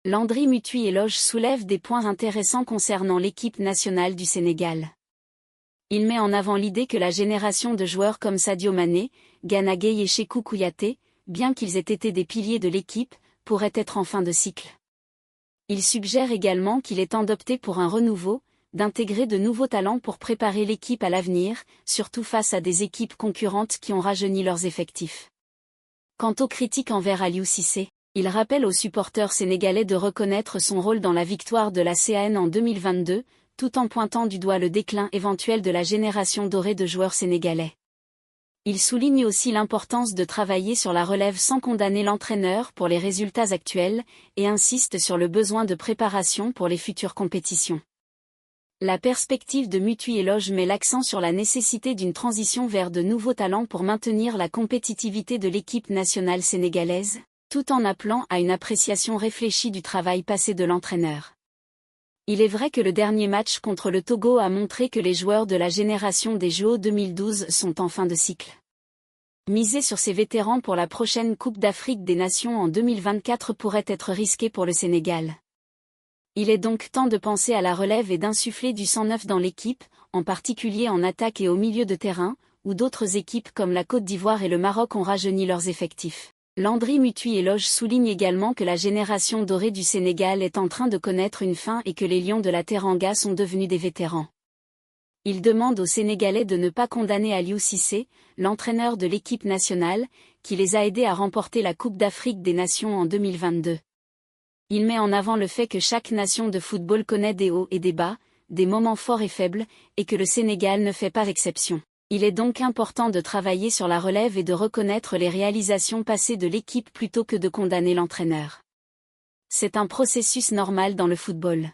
Landry Mutuy-Eloge soulève des points intéressants concernant l'équipe nationale du Sénégal. Il met en avant l'idée que la génération de joueurs comme Sadio Mané, Gana Gueye et Cheikhou Kouyaté, bien qu'ils aient été des piliers de l'équipe, pourraient être en fin de cycle. Il suggère également qu'il est temps d'opter pour un renouveau, d'intégrer de nouveaux talents pour préparer l'équipe à l'avenir, surtout face à des équipes concurrentes qui ont rajeuni leurs effectifs. Quant aux critiques envers Aliou Cissé, il rappelle aux supporters sénégalais de reconnaître son rôle dans la victoire de la CAN en 2022, tout en pointant du doigt le déclin éventuel de la génération dorée de joueurs sénégalais. Il souligne aussi l'importance de travailler sur la relève sans condamner l'entraîneur pour les résultats actuels, et insiste sur le besoin de préparation pour les futures compétitions. La perspective de Mutuy-Eloge met l'accent sur la nécessité d'une transition vers de nouveaux talents pour maintenir la compétitivité de l'équipe nationale sénégalaise, tout en appelant à une appréciation réfléchie du travail passé de l'entraîneur. Il est vrai que le dernier match contre le Togo a montré que les joueurs de la génération des JO 2012 sont en fin de cycle. Miser sur ces vétérans pour la prochaine Coupe d'Afrique des Nations en 2024 pourrait être risqué pour le Sénégal. Il est donc temps de penser à la relève et d'insuffler du sang neuf dans l'équipe, en particulier en attaque et au milieu de terrain, où d'autres équipes comme la Côte d'Ivoire et le Maroc ont rajeuni leurs effectifs. Landry Mutuy-Eloge souligne également que la génération dorée du Sénégal est en train de connaître une fin et que les Lions de la Teranga sont devenus des vétérans. Il demande aux Sénégalais de ne pas condamner Aliou Cissé, l'entraîneur de l'équipe nationale, qui les a aidés à remporter la Coupe d'Afrique des Nations en 2022. Il met en avant le fait que chaque nation de football connaît des hauts et des bas, des moments forts et faibles, et que le Sénégal ne fait pas exception. Il est donc important de travailler sur la relève et de reconnaître les réalisations passées de l'équipe plutôt que de condamner l'entraîneur. C'est un processus normal dans le football.